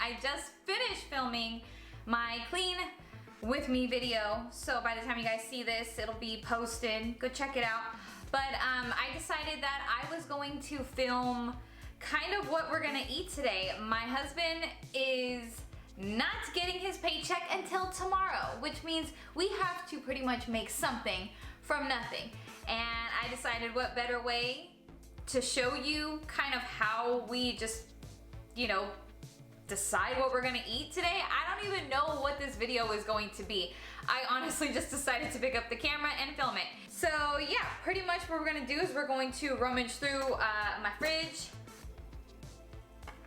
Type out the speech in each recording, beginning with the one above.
I just finished filming my clean with me video, so by the time you guys see this, it'll be posted. Go check it out. But I decided that I was going to film kind of what we're gonna eat today. My husband is not getting his paycheck until tomorrow, which means we have to pretty much make something from nothing. And I decided what better way to show you kind of how we just, you know, decide what we're gonna eat today. I don't even know what this video is going to be. I honestly just decided to pick up the camera and film it. So yeah, pretty much what we're gonna do is we're going to rummage through my fridge.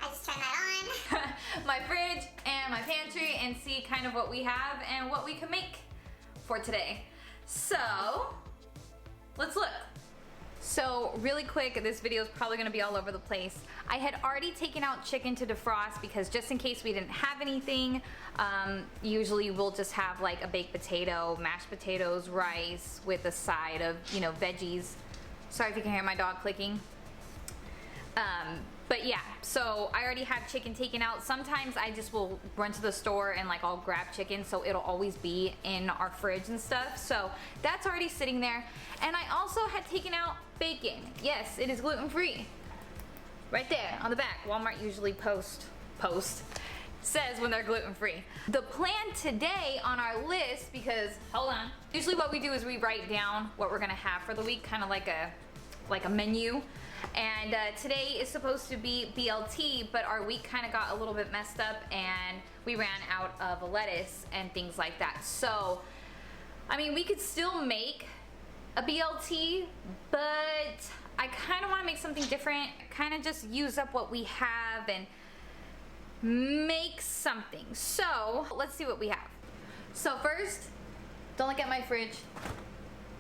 I just turned that on. My fridge and my pantry and see kind of what we have and what we can make for today. So let's look. So really quick, this video is probably gonna be all over the place. I had already taken out chicken to defrost because just in case we didn't have anything, usually we'll just have like a baked potato, mashed potatoes, rice with a side of, you know, veggies. Sorry if you can hear my dog clicking. But yeah, so I already have chicken taken out. Sometimes I just will run to the store and like I'll grab chicken, so it'll always be in our fridge and stuff. So that's already sitting there. And I also had taken out bacon. Yes, it is gluten-free. Right there on the back. Walmart usually says when they're gluten-free. The plan today on our list, because hold on, usually what we do is we write down what we're gonna have for the week, kind of like a menu. And today is supposed to be BLT, but our week kind of got a little bit messed up and we ran out of lettuce and things like that. So, I mean, we could still make a BLT, but I kind of want to make something different, kind of just use up what we have and make something. So, let's see what we have. So first, don't look at my fridge.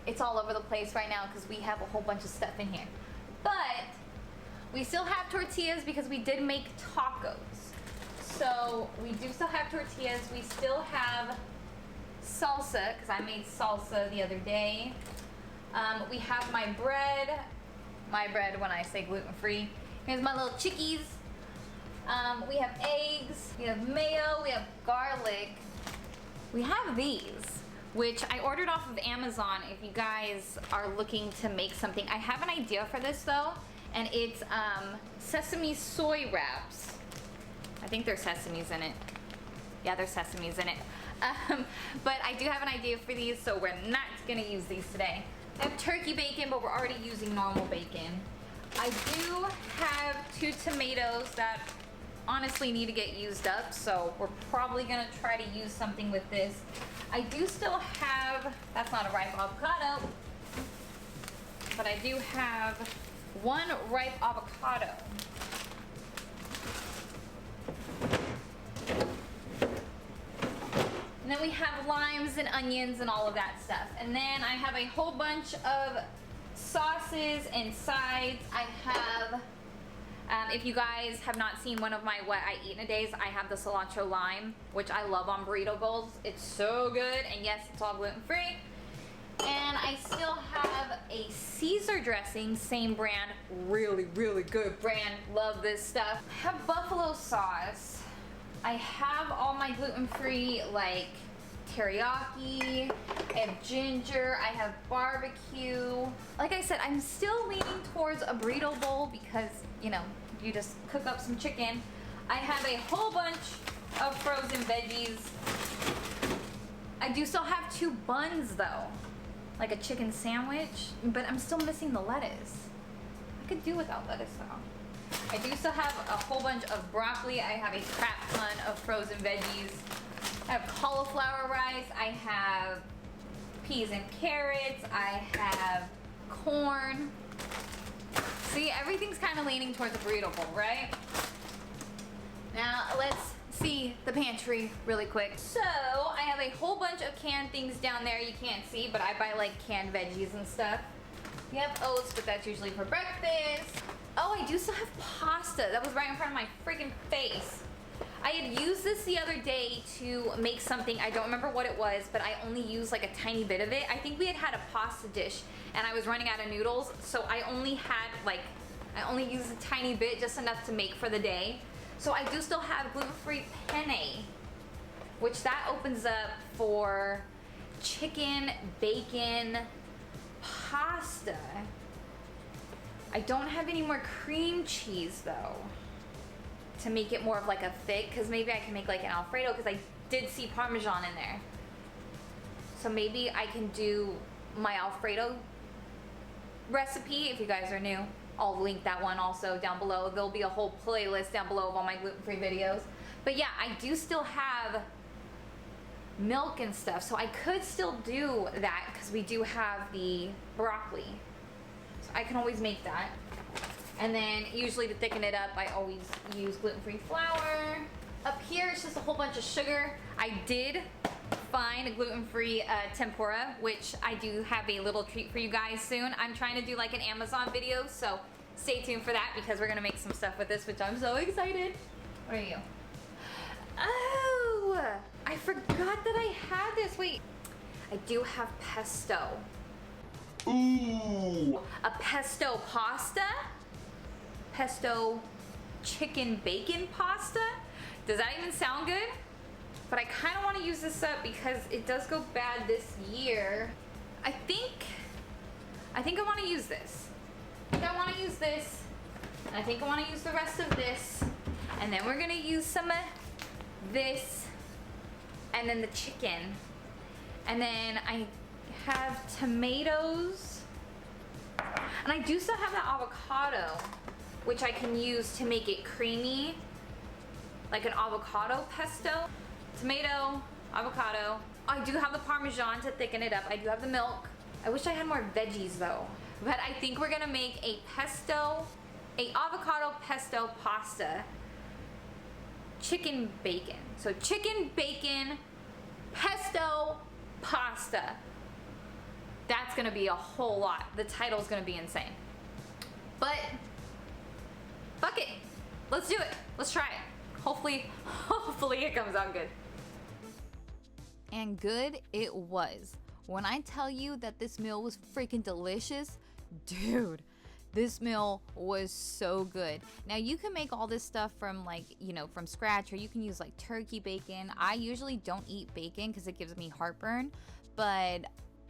It's all over the place right now because we have a whole bunch of stuff in here. But we still have tortillas because we did make tacos. So we do still have tortillas. We still have salsa because I made salsa the other day. We have my bread. My bread when I say gluten-free. Here's my little chickies. We have eggs. We have mayo. We have garlic. We have these, which I ordered off of Amazon if you guys are looking to make something. I have an idea for this though, and it's sesame soy wraps. I think there's sesames in it. Yeah, there's sesames in it. But I do have an idea for these, so we're not gonna use these today. I have turkey bacon, but we're already using normal bacon. I do have 2 tomatoes that honestly need to get used up, so we're probably gonna try to use something with this. I do still have, that's not a ripe avocado, but I do have 1 ripe avocado. And then we have limes and onions and all of that stuff. And then I have a whole bunch of sauces and sides. I have, if you guys have not seen one of my what I eat in a days, I have the cilantro lime, which I love on burrito bowls. It's so good, and yes, it's all gluten-free. And I still have a Caesar dressing, same brand, really, really good brand. Love this stuff. I have buffalo sauce. I have all my gluten-free, like teriyaki, I have ginger, I have barbecue. Like I said, I'm still leaning towards a burrito bowl because, you know, you just cook up some chicken. I have a whole bunch of frozen veggies. I do still have 2 buns though, like a chicken sandwich, but I'm still missing the lettuce. I could do without lettuce though. I do still have a whole bunch of broccoli. I have a crap ton of frozen veggies. I have cauliflower rice. I have peas and carrots. I have corn. See, everything's kind of leaning towards a burrito bowl, right? Now let's see the pantry really quick. So I have a whole bunch of canned things down there you can't see, but I buy like canned veggies and stuff. You have oats, but that's usually for breakfast. Oh, I do still have pasta. That was right in front of my freaking face. I had used this the other day to make something. I don't remember what it was, but I only used like a tiny bit of it. I think we had a pasta dish and I was running out of noodles, so I only used a tiny bit, just enough to make for the day. So I do still have gluten-free penne, which that opens up for chicken, bacon, pasta. I don't have any more cream cheese though, to make it more of like a thick, because maybe I can make like an Alfredo, because I did see Parmesan in there. So maybe I can do my Alfredo recipe if you guys are new. I'll link that one also down below. There'll be a whole playlist down below of all my gluten-free videos. But yeah, I do still have milk and stuff, so I could still do that because we do have the broccoli. So I can always make that. And then usually to thicken it up, I always use gluten-free flour. Up here, it's just a whole bunch of sugar. I did find a gluten-free tempura, which I do have a little treat for you guys soon. I'm trying to do like an Amazon video, so stay tuned for that because we're gonna make some stuff with this, which I'm so excited. What are you? Oh, I forgot that I had this. Wait, I do have pesto. Ooh! A pesto pasta? Pesto chicken bacon pasta? Does that even sound good? But I kind of want to use this up because it does go bad this year. I think I want to use this. I think I want to use this. And I think I want to use the rest of this. And then we're going to use some of this. And then the chicken. And then I have tomatoes. And I do still have the avocado, which I can use to make it creamy. Like an avocado pesto. Tomato, avocado. I do have the Parmesan to thicken it up. I do have the milk. I wish I had more veggies though. But I think we're gonna make a avocado pesto pasta. Chicken bacon. So chicken bacon pesto pasta. That's gonna be a whole lot. The title's gonna be insane. But fuck it. Let's do it. Let's try it. Hopefully it comes out good. And good it was. When I tell you that this meal was freaking delicious, dude, this meal was so good. Now you can make all this stuff from like, from scratch, or you can use like turkey bacon. I usually don't eat bacon because it gives me heartburn, but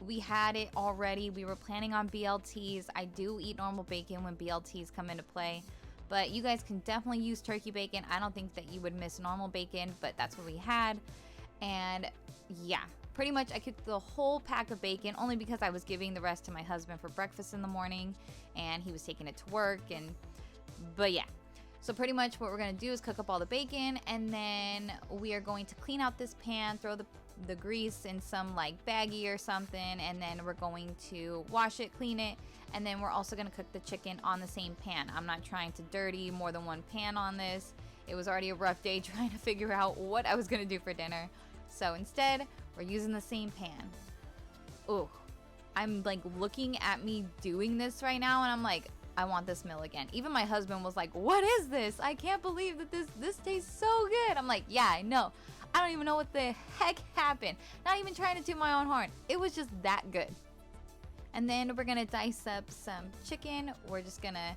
we had it already. We were planning on BLTs. I do eat normal bacon when BLTs come into play. But you guys can definitely use turkey bacon. I don't think that you would miss normal bacon, but that's what we had. And yeah, pretty much I cooked the whole pack of bacon only because I was giving the rest to my husband for breakfast in the morning and he was taking it to work. But yeah, so pretty much what we're gonna do is cook up all the bacon, and then we are going to clean out this pan, throw the grease in some like baggie or something, and then we're going to wash it, clean it, and then we're also going to cook the chicken on the same pan. I'm not trying to dirty more than one pan on this. It was already a rough day trying to figure out what I was going to do for dinner. So instead, we're using the same pan. Ooh, I'm like looking at me doing this right now and I'm like, I want this meal again. Even my husband was like, what is this? I can't believe that this tastes so good. I'm like, yeah, I know. I don't even know what the heck happened. Not even trying to toot my own horn. It was just that good. And then we're gonna dice up some chicken. We're just gonna,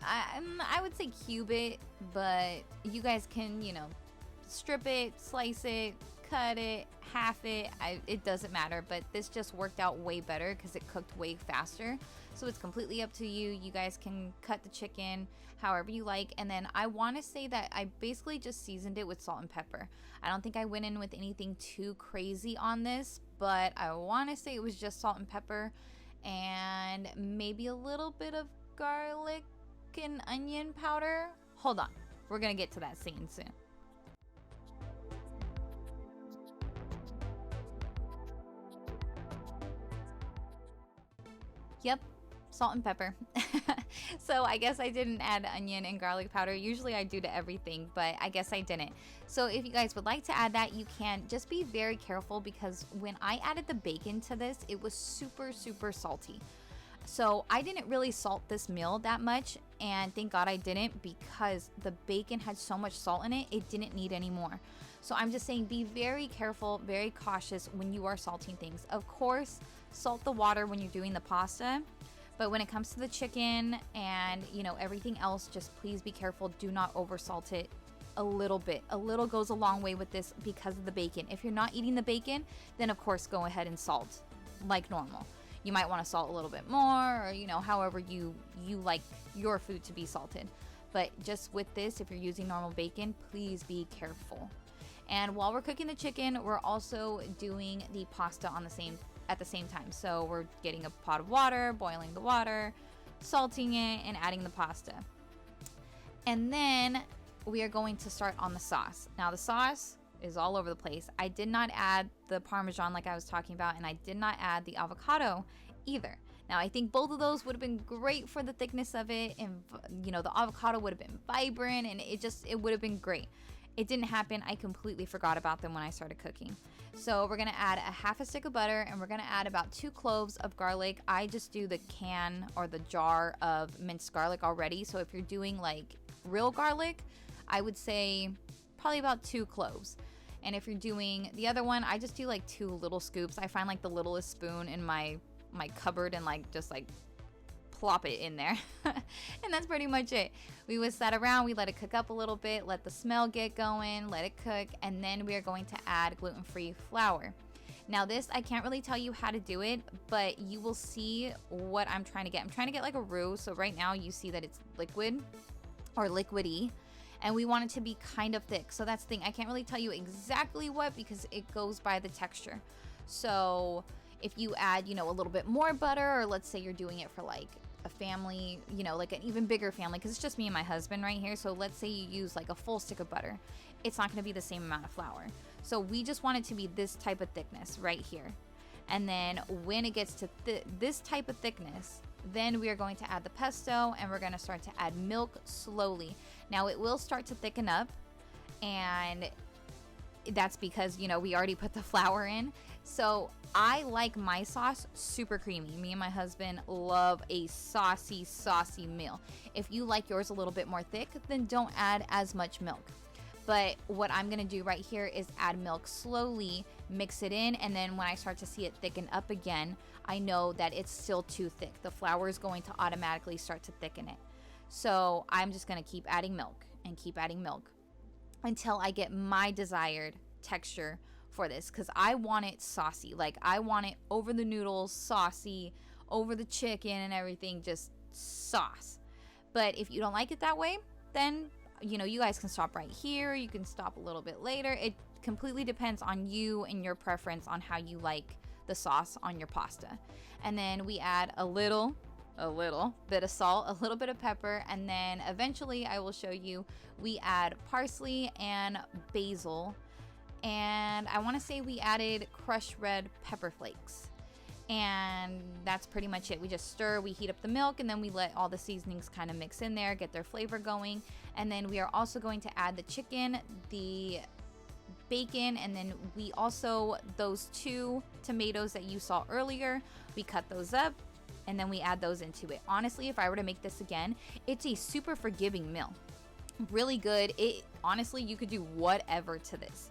I would say cube it, but you guys can, strip it, slice it, cut it, half it. It doesn't matter, but this just worked out way better because it cooked way faster. So it's completely up to you. You guys can cut the chicken however you like. And then I want to say that I basically just seasoned it with salt and pepper. I don't think I went in with anything too crazy on this, but I want to say it was just salt and pepper and maybe a little bit of garlic and onion powder. Hold on, we're gonna get to that scene soon. Yep, salt and pepper. So I guess I didn't add onion and garlic powder. Usually I do to everything, but I guess I didn't. So if you guys would like to add that, you can. Just be very careful because when I added the bacon to this, it was super, super salty. So I didn't really salt this meal that much, and thank God I didn't, because the bacon had so much salt in it, it didn't need any more. So I'm just saying, be very careful, very cautious when you are salting things. Of course, salt the water when you're doing the pasta, but when it comes to the chicken and everything else, just please be careful. Do not over salt it. a little bit. A little goes a long way with this because of the bacon. If you're not eating the bacon, then of course go ahead and salt like normal. You might want to salt a little bit more, or, you know, however you like your food to be salted. But just with this, if you're using normal bacon, please be careful. And while we're cooking the chicken, we're also doing the pasta at the same time. So we're getting a pot of water, boiling the water, salting it, and adding the pasta. And then we are going to start on the sauce. Now the sauce is all over the place. I did not add the Parmesan like I was talking about, and I did not add the avocado either. Now I think both of those would have been great for the thickness of it, and you know, the avocado would have been vibrant, and it would have been great. It didn't happen. I completely forgot about them when I started cooking. So we're gonna add a half a stick of butter, and we're gonna add about 2 cloves of garlic. I just do the can or the jar of minced garlic already. So if you're doing like real garlic, I would say probably about 2 cloves. And if you're doing the other one, I just do like 2 little scoops. I find like the littlest spoon in my cupboard and like just like plop it in there. And that's pretty much it. We whisk that around, we let it cook up a little bit, let the smell get going, let it cook, and then we are going to add gluten-free flour. Now this, I can't really tell you how to do it, but you will see what I'm trying to get. I'm trying to get like a roux. So right now you see that it's liquid or liquidy, and we want it to be kind of thick. So that's the thing. I can't really tell you exactly what, because it goes by the texture. So if you add, you know, a little bit more butter, or let's say you're doing it for like a family, you know, like an even bigger family, because it's just me and my husband right here. So let's say you use like a full stick of butter. It's not going to be the same amount of flour. So we just want it to be this type of thickness right here. And then when it gets to this type of thickness, then we are going to add the pesto, and we're going to start to add milk slowly. Now it will start to thicken up, and that's because, you know, we already put the flour in. So I like my sauce super creamy. Me and my husband love a saucy meal. If you like yours a little bit more thick, then don't add as much milk. But what I'm gonna do right here is add milk slowly, mix it in, and then when I start to see it thicken up again, I know that it's still too thick. The flour is going to automatically start to thicken it. So I'm just gonna keep adding milk and keep adding milk until I get my desired texture for this, because I want it saucy. Like I want it over the noodles, saucy, over the chicken and everything, just sauce. But if you don't like it that way, then, you know, you guys can stop right here. You can stop a little bit later. It completely depends on you and your preference on how you like the sauce on your pasta. And then we add a little bit of salt, a little bit of pepper, and then eventually I will show you, we add parsley and basil. And I want to say we added crushed red pepper flakes. And that's pretty much it. We just stir, we heat up the milk, and then we let all the seasonings kind of mix in there, get their flavor going. And then we are also going to add the chicken, the bacon, and then we also, those 2 tomatoes that you saw earlier, we cut those up, and then we add those into it. Honestly, if I were to make this again, it's a super forgiving meal. Really good. Honestly, you could do whatever to this.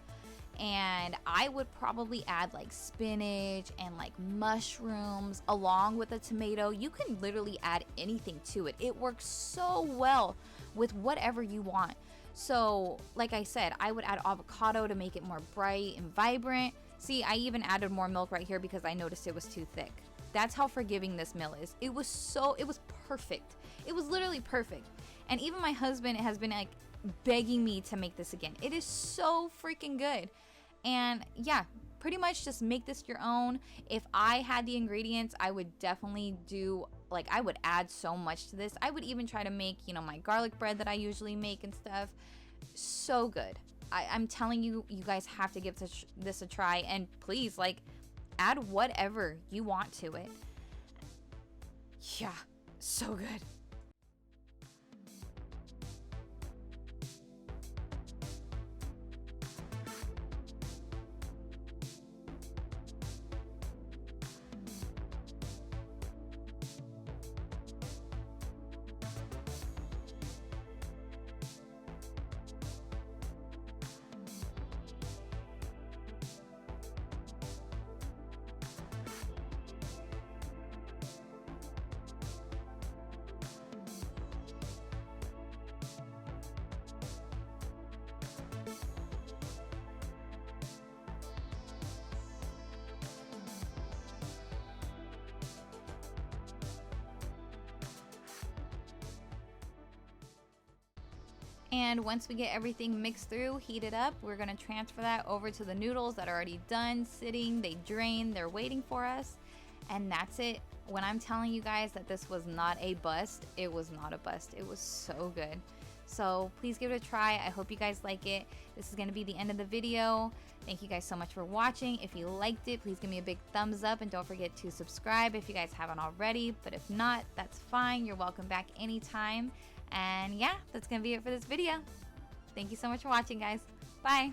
And I would probably add like spinach and like mushrooms along with a tomato. You can literally add anything to it. It works so well with whatever you want. So like I said, I would add avocado to make it more bright and vibrant. See, I even added more milk right here because I noticed it was too thick. That's how forgiving this meal is. It was perfect. It was literally perfect. And even my husband has been like begging me to make this again. It is so freaking good. And yeah, pretty much just make this your own. If I had the ingredients, I would definitely do, like, I would add so much to this. I would even try to make, you know, my garlic bread that I usually make and stuff. So good. I'm telling you, you guys have to give this a try, and please, like, add whatever you want to it. Yeah, so good. And once we get everything mixed through, heated up, we're gonna transfer that over to the noodles that are already done, sitting, they drain, they're waiting for us. And that's it. When I'm telling you guys that this was not a bust, it was not a bust. It was so good. So please give it a try. I hope you guys like it. This is gonna be the end of the video. Thank you guys so much for watching. If you liked it, please give me a big thumbs up and don't forget to subscribe if you guys haven't already. But if not, that's fine. You're welcome back anytime. And yeah, that's gonna be it for this video. Thank you so much for watching, guys. Bye.